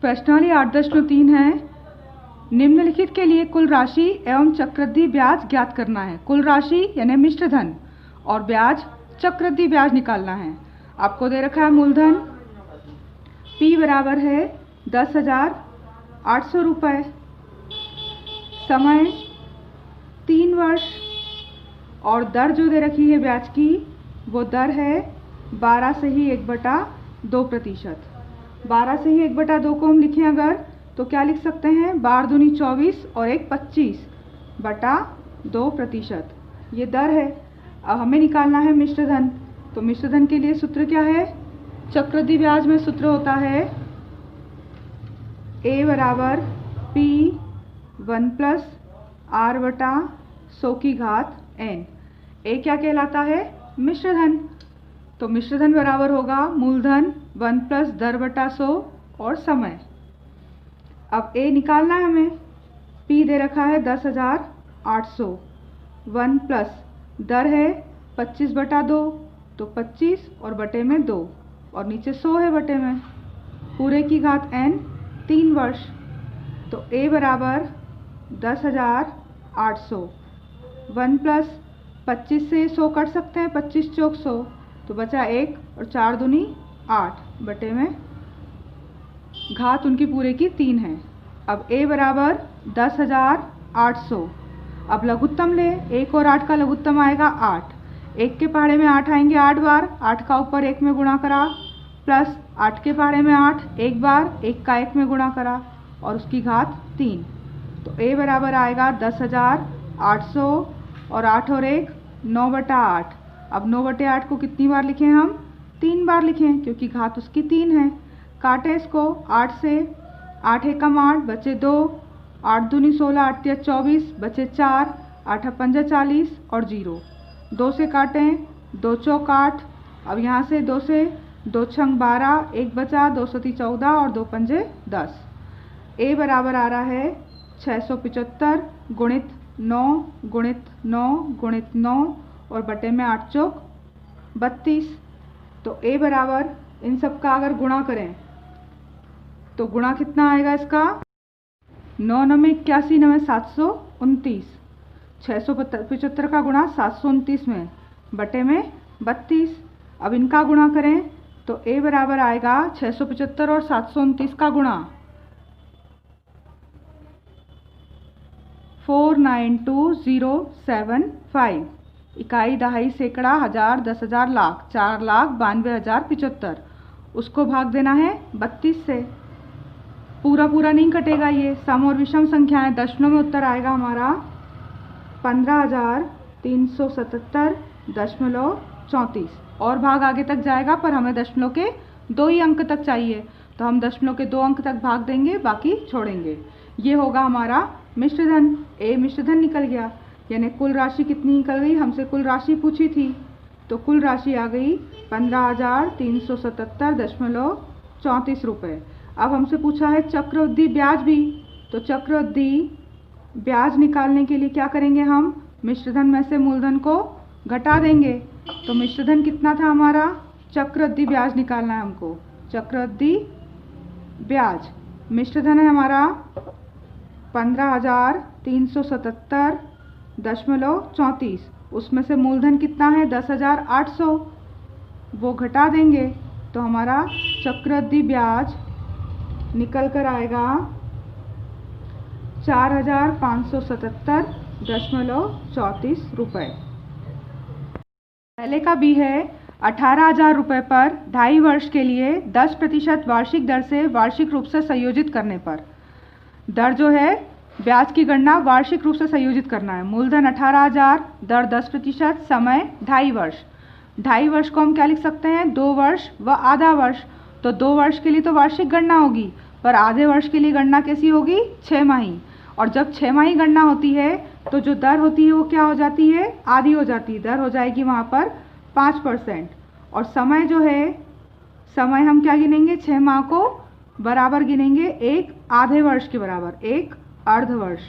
प्रश्नावली 8.3 है, निम्नलिखित के लिए कुल राशि एवं चक्रवृद्धि ब्याज ज्ञात करना है। कुल राशि यानी मिश्र धन और ब्याज चक्रवृद्धि ब्याज निकालना है। आपको दे रखा है मूलधन P बराबर है 10,800 रुपये, समय 3 वर्ष और दर जो दे रखी है ब्याज की वो दर है 12 से ही 1/2%। 12 से ही 1/2 को हम लिखें अगर तो क्या लिख सकते हैं, 12 दूनी 24 और 1 25/2%। ये दर है। अब हमें निकालना है मिश्र धन। तो मिश्र धन के लिए सूत्र क्या है, चक्रवृद्धि ब्याज में सूत्र होता है A बराबर P 1 + R/100n। A क्या कहलाता है, मिश्र धन। तो मिश्र धन बराबर होगा मूलधन 1 + दर/100 और समय। अब A निकालना है हमें। P दे रखा है 10,800, 1 + दर है 25/2 तो 25 और बटे में 2 और नीचे 100 है बटे में, पूरे की घात n 3 वर्ष। तो A बराबर 10,800, 1 + 25 से 100 कट सकते हैं, 25 चौक 100 तो बचा 1 और 4 दूनी 8 बटे में घात उनकी पूरे की 3 है। अब A बराबर 10,800। अब लघुत्तम ले, 1 और 8 का लघुत्तम आएगा 8। 1 के पहाड़े में 8 आएंगे 8 बार, 8 का ऊपर 1 में गुणा करा, प्लस 8 के पहाड़े में 8 एक बार, 1 का 1 में गुणा करा और उसकी घात 3। तो A बराबर आएगा 10,800 और 8 और 1 9/8। अब 9/8 को कितनी बार लिखें हम, 3 बार लिखें क्योंकि घात उसकी 3 है। काटें इसको 8 से, 8 एकम 8 बचे 2, 8 दूनी 16, 8 तिया 24 बचे 4, 8 पंजा 40 और 0। 2 से काटें, 2 चौक 8। अब यहाँ से 2 से 2 छंग 12, 1 बचा, 2 सती 14 और 2 पंजे 10। A बराबर आ रहा है 675 गुणित 9 गुणित 9 गुणित 9 और बटे में 8 चौक 32। तो A बराबर इन सब का अगर गुणा करें तो गुणा कितना आएगा इसका, 9 9 81 9 729, 675 का गुणा 729 में बटे में 32। अब इनका गुणा करें तो A बराबर आएगा 675 और 729 का गुणा 492,075। इकाई, दहाई, सैकड़ा, हजार, 10,000, लाख, 4,92,075। उसको भाग देना है 32 से। पूरा पूरा नहीं कटेगा, ये सम और विषम संख्या है। दशमलव में उत्तर आएगा हमारा 15,377.34 और भाग आगे तक जाएगा पर हमें दशमलव के 2 ही अंक तक चाहिए तो हम दशमलव के 2 अंक तक भाग देंगे, बाकी छोड़ेंगे। ये होगा हमारा मिश्र धन। A मिश्र धन निकल गया, यानी कुल राशि कितनी निकल गई, हमसे कुल राशि पूछी थी तो कुल राशि आ गई 15,377.34 रुपये। अब हमसे पूछा है चक्रवृद्धि ब्याज भी, तो चक्रवृद्धि ब्याज निकालने के लिए क्या करेंगे हम, मिश्र धन में से मूलधन को घटा देंगे। तो मिश्र धन कितना था हमारा, चक्रवृद्धि ब्याज निकालना है हमको। चक्रवृद्धि ब्याज मिश्र धन है हमारा 15,377.34, उसमें से मूलधन कितना है 10,800, वो घटा देंगे तो हमारा चक्रवृद्धि ब्याज निकल कर आएगा 4,577.34 रुपये। पहले का भी है 18,000 रुपये पर 2.5 वर्ष के लिए 10% वार्षिक दर से वार्षिक रूप से संयोजित करने पर। दर जो है ब्याज की गणना वार्षिक रूप से संयोजित करना है। मूलधन 18,000, दर 10%, समय 2.5 वर्ष। 2.5 वर्ष को हम क्या लिख सकते हैं, 2 वर्ष व आधा वर्ष। तो 2 वर्ष के लिए तो वार्षिक गणना होगी, पर आधे वर्ष के लिए गणना कैसी होगी, 6 माही। और जब 6 माही गणना होती है तो जो दर होती है वो क्या हो जाती है, आधी हो जाती है। दर हो जाएगी वहाँ पर 5%। और समय जो है, समय हम क्या गिनेंगे, 6 माह को बराबर गिनेंगे, एक आधे वर्ष के बराबर, एक अर्ध वर्ष।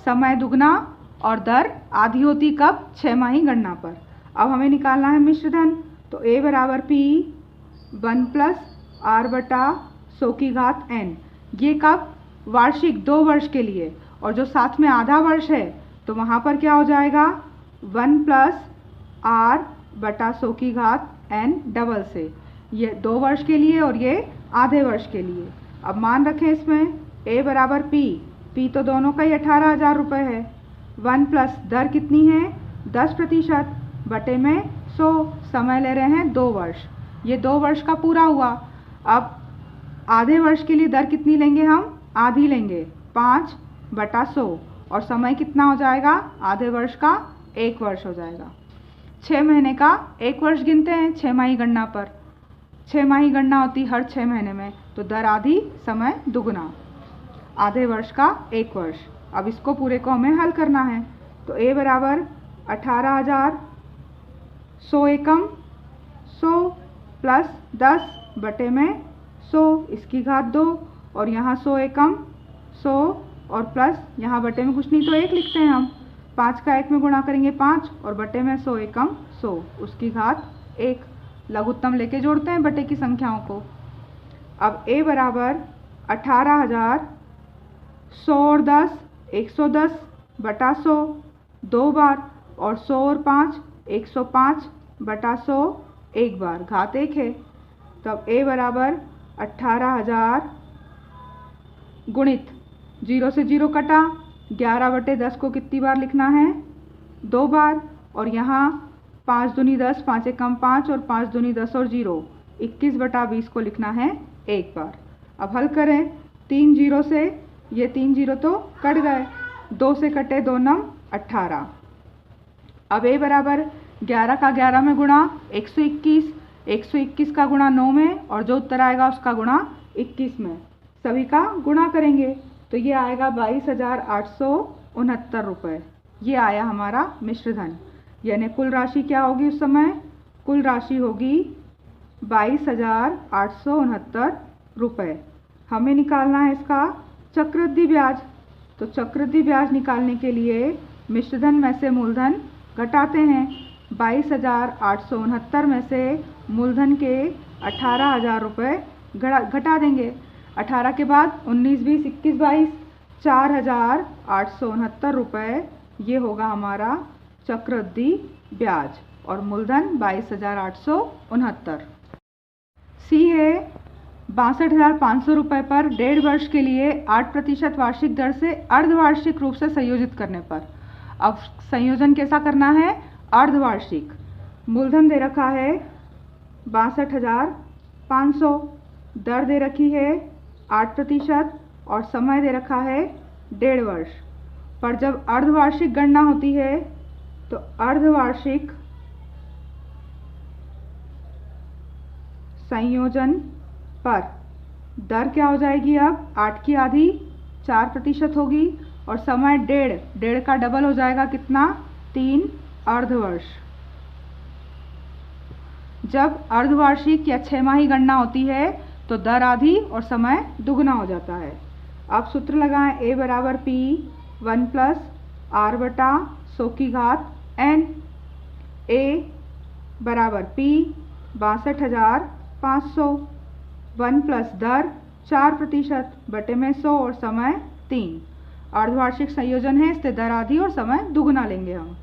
समय दुगना और दर आधी होती कब, 6 माही गणना पर। अब हमें निकालना है मिश्र धन। तो A बराबर P 1 + r बटा 100 की घात n। ये कब? वार्षिक 2 वर्ष के लिए। और जो साथ में आधा वर्ष है तो वहाँ पर क्या हो जाएगा? 1 प्लस r बटा 100 की घात n डबल से। ये 2 वर्ष के लिए और ये आधे वर्ष के लिए। अब मान रखें इसमें a बराबर p तो दोनों का ही 18,000 रुपये है। 1 प्लस दर कितनी है? 10% बटे में 100। समय ले रहे हैं 2 वर्ष। ये 2 वर्ष का पूरा हुआ। अब आधे वर्ष के लिए दर कितनी लेंगे हम? आधी लेंगे, 5 बटा 100। और समय कितना हो जाएगा? आधे वर्ष का 1 वर्ष हो जाएगा। 6 महीने का 1 वर्ष गिनते हैं 6 माही गणना पर। 6 माही गणना होती हर 6 महीने में, तो दर आधी, समय दुगुना, आधे वर्ष का 1 वर्ष। अब इसको पूरे को हमें हल करना है। तो a बराबर 18,000, 100 एकम 100 प्लस 10 बटे में 100 इसकी घात 2, और यहाँ 100 एकम 100 और प्लस यहाँ बटे में कुछ नहीं तो 1 लिखते हैं हम। 5 का 1 में गुणा करेंगे 5 और बटे में 100 एकम 100 उसकी घात 1। लघुत्तम लेके जोड़ते हैं बटे की संख्याओं को। अब a बराबर 18,000, 100 और 10 110 बटा 100 2 बार, और 100 और 5 105 बटा 100 1 बार, घात 1 है। तब a बराबर 18,000 गुणित 0 से 0 कटा, 11 बटे 10 को कितनी बार लिखना है? 2 बार, और यहाँ 5 दूनी 10, 5 एकम 5 और 5 दूनी 10 और 0, 21 बटा 20 को लिखना है 1 बार। अब हल करें 3 0 से, ये 3 0 तो कट गए, 2 से कटे 2 नम 18। अब a बराबर 11 का 11 में गुणा 121, 121 का गुणा 9 में, और जो उत्तर आएगा उसका गुणा 21 में। सभी का गुणा करेंगे तो ये आएगा 22,869 रुपये। ये आया हमारा मिश्र धन। यानी कुल राशि क्या होगी उस समय? कुल राशि होगी 22,869 रुपये। हमें निकालना है इसका चक्रवृद्धि ब्याज। तो चक्रवृद्धि ब्याज निकालने के लिए मिश्रधन में से मूलधन घटाते हैं। 22,869 में से मूलधन के 18,000 रुपये घटा देंगे। 18 के बाद 19, 20, 21, 22, 4,869 रुपये। ये होगा हमारा चक्रवृद्धि ब्याज, और मूलधन 22,869। सी है 62,500 रुपये पर 1.5 वर्ष के लिए 8% वार्षिक दर से अर्धवार्षिक रूप से संयोजित करने पर। अब संयोजन कैसा करना है? अर्धवार्षिक। मूलधन दे रखा है 62,500, दर दे रखी है 8% और समय दे रखा है 1.5 वर्ष। पर जब अर्धवार्षिक गणना होती है तो अर्धवार्षिक संयोजन पर दर क्या हो जाएगी? अब 8 की आधी 4% होगी, और समय 1.5 का डबल हो जाएगा कितना? 3 अर्धवर्ष। जब अर्धवार्षिक या 6 माही गणना होती है तो दर आधी और समय दुगना हो जाता है। अब सूत्र लगाएं, a बराबर p 1 प्लस r बटा 100 की घात n। a बराबर p 62,500, 1 प्लस दर 4% बटे में 100 और समय 3। अर्धवार्षिक संयोजन है इससे दर आधी और समय दुगना लेंगे हम।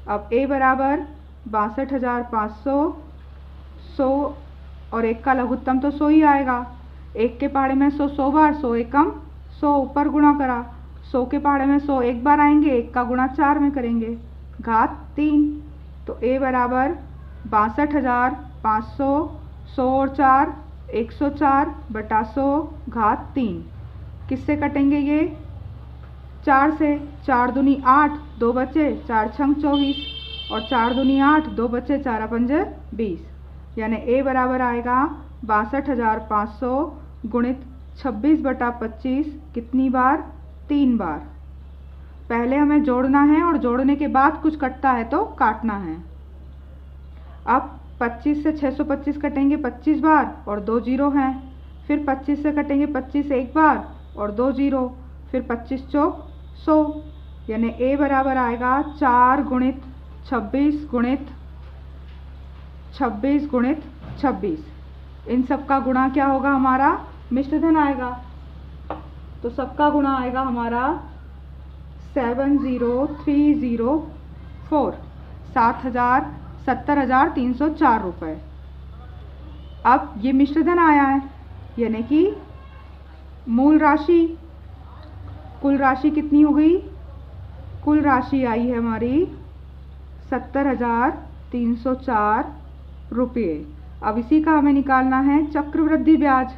अब a बराबर 62,500, 100 और 1 का लघुत्तम तो 100 ही आएगा। 1 के पहाड़े में 100 100 बार, 100 एकम 100 ऊपर गुणा करा, 100 के पहाड़े में 100 1 बार आएंगे, 1 का गुणा 4 में करेंगे, घात 3। तो a बराबर 62,500, 100 और 4 104 बटा 100 घात 3। किससे कटेंगे ये? 4 से। 4 दूनी 8, 2 बचे, 4 छंग 24, और 4 दूनी 8, 2 बचे, 4 पंजे 20। यानी a बराबर आएगा 62,500 गुणित 26 बटा 25। कितनी बार? 3 बार। पहले हमें जोड़ना है और जोड़ने के बाद कुछ कटता है तो काटना है। अब 25 से 625 कटेंगे 25 बार और 2 जीरो हैं। फिर 25 से कटेंगे 25 एक बार और 2 जीरो। फिर 25 चौक 100। यानी a बराबर आएगा 4 गुणित 26 गुणित 26 गुणित 26। इन सब का गुणा क्या होगा हमारा, मिश्र धन आएगा। तो सबका गुणा आएगा हमारा 70304, 70,304 रुपये। अब ये मिश्र धन आया है, यानी कि मूल राशि, कुल राशि कितनी हो गई, कुल राशि आई है हमारी 70,304 रुपये। अब इसी का हमें निकालना है चक्रवृद्धि ब्याज।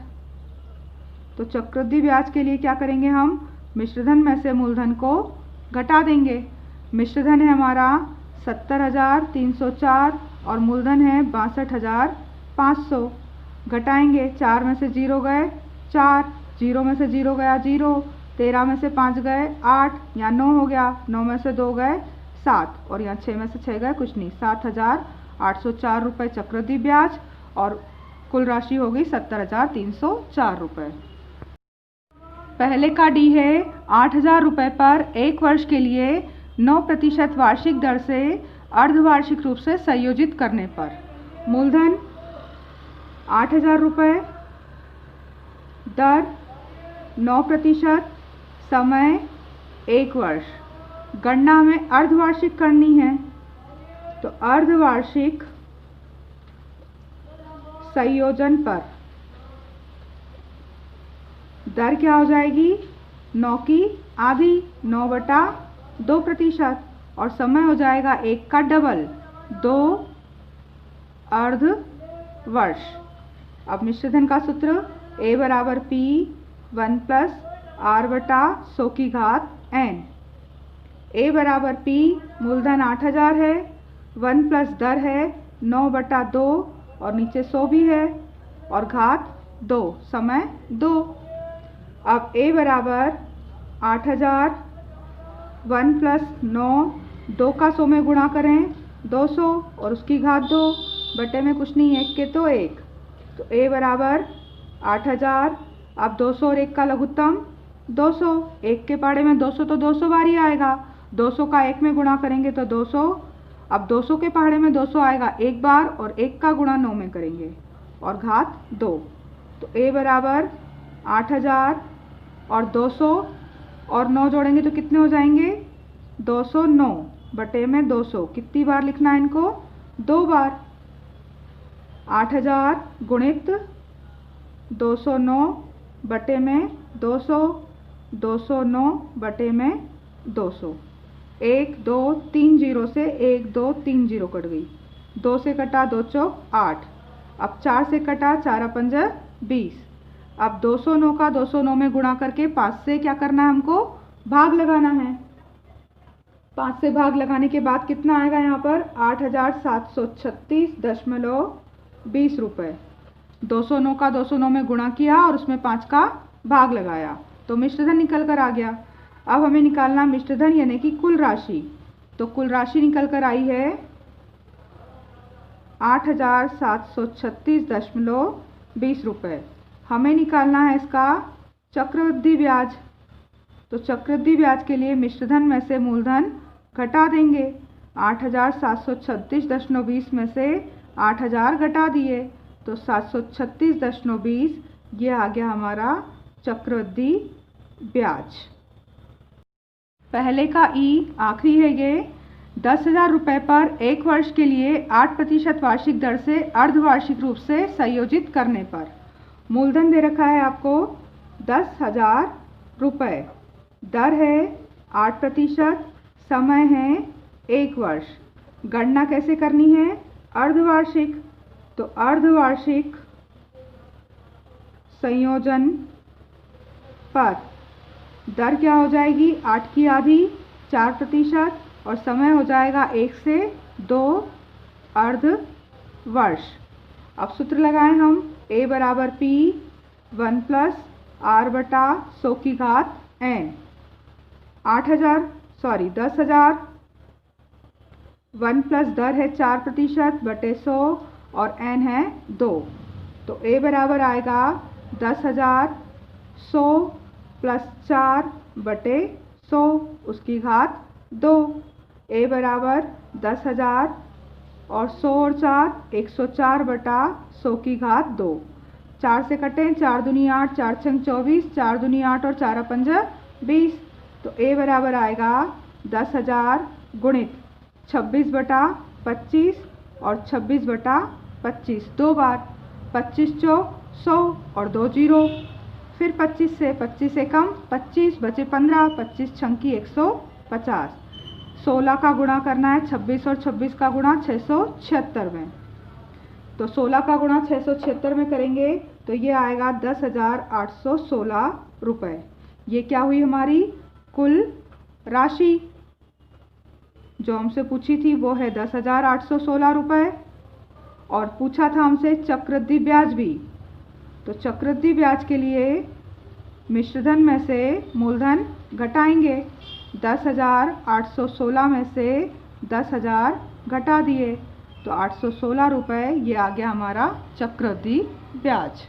तो चक्रवृद्धि ब्याज के लिए क्या करेंगे हम, मिश्रधन में से मूलधन को घटा देंगे। मिश्रधन है हमारा 70,304 और मूलधन है 62,500। घटाएंगे, 4 में से 0 गए 4, 0 में से 0 गया 0, 13 में से 5 गए 8, यहाँ 9 हो गया, 9 में से 2 गए 7 और यहाँ 6 में से 6 गए कुछ नहीं, 7,804 रुपये चक्रवृद्धि ब्याज और कुल राशि हो गई 70,304 रुपये। पहले का डी है 8,000 रुपये पर 1 वर्ष के लिए 9% वार्षिक दर से अर्धवार्षिक रूप से संयोजित करने पर। मूलधन 8,000 रुपये, दर 9%, समय 1 वर्ष। गणना हमें अर्धवार्षिक करनी है, तो अर्धवार्षिक संयोजन पर दर क्या हो जाएगी, 9 की आधी, 9/2% और समय हो जाएगा 1 का डबल, 2 अर्ध वर्ष। अब मिश्रधन का सूत्र A बराबर P 1 + R/100n। A बराबर P, मूलधन 8,000 है, 1 + दर है 9/2 और नीचे 100 भी है और घात 2, समय 2। अब A बराबर 8,000, 1 + 9, 2 का 100 में गुणा करें 200 और उसकी घात 2, बटे में कुछ नहीं, 1 के तो 1। तो A बराबर 8,000, अब 200 और 1 का लघुत्तम 200, 1 के पहाड़े में 200 तो 200 बार ही आएगा, 200 का 1 में गुणा करेंगे तो 200। अब 200 के पहाड़े में 200 आएगा 1 बार और 1 का गुणा 9 में करेंगे और घात 2। तो A बराबर 8,000 और 200 और 9 जोड़ेंगे तो कितने हो जाएंगे, 209 बटे में 200। कितनी बार लिखना है इनको, 2 बार। 8,000 गुणित 209 बटे में 200, 209 बटे में 200। 1 2 3 0 से 1 2 3 0 कट गई, 2 से कटा 2 चौक 8। अब 4 से कटा 4 5 20। अब 209 का 209 में गुणा करके 5 से क्या करना है हमको, भाग लगाना है। 5 से भाग लगाने के बाद कितना आएगा यहाँ पर, 8,736.20 रुपये। 209 का 209 में गुणा किया और उसमें 5 का भाग लगाया तो मिश्रधन निकल कर आ गया। अब हमें निकालना मिश्रधन यानी कि कुल राशि। तो कुल राशि निकल कर आई है 8,736.20 रुपये। हमें निकालना है इसका चक्रवृद्धि ब्याज। तो चक्रवृद्धि ब्याज के लिए मिश्रधन में से मूलधन घटा देंगे। 8,736.20 में से 8,000 घटा दिए तो 736.20, ये आ गया हमारा चक्रवृद्धि ब्याज। पहले का ई आखिरी है ये 10,000 रुपये पर 1 वर्ष के लिए 8% वार्षिक दर से अर्धवार्षिक रूप से संयोजित करने पर। मूलधन दे रखा है आपको 10,000 रुपये, दर है 8%, समय है 1 वर्ष। गणना कैसे करनी है, अर्धवार्षिक। तो अर्धवार्षिक संयोजन पर दर क्या हो जाएगी, 8 की आधी 4% और समय हो जाएगा 1 से 2 अर्ध वर्ष। अब सूत्र लगाएं हम, A बराबर P 1 + R/100n। 10,000, 1 + दर है 4% बटे 100 और n है 2। तो A बराबर आएगा 10,000 100 + 4 बटे 100 उसकी घात 2। A बराबर 10,000 और 100 और 4 104/100 की घात 2। 4 से कटें, 4 दूनी 8, 4 छंग 24, 4 दूनी 8 और 4 पंजा 20। तो ए बराबर आएगा 10,000 गुणित 26/25 और 26/25 दो बार, 25 चौक 100 और 2 जीरो। फिर 25 से 25 से कम 25 बचे 15, 25 छंग की 150। 16 का गुणा करना है 26 और 26 का गुणा 676 में। तो 16 का गुणा 676 में करेंगे तो ये आएगा 10,816 रुपये। ये क्या हुई हमारी कुल राशि जो हमसे पूछी थी, वो है 10,816 रुपये। और पूछा था हमसे चक्रवृद्धि ब्याज भी। तो चक्रवृद्धि ब्याज के लिए मिश्रधन में से मूलधन घटाएंगे। 10,816 में से 10,000 घटा दिए तो 816 रुपये, ये आ गया हमारा चक्रवृद्धि ब्याज।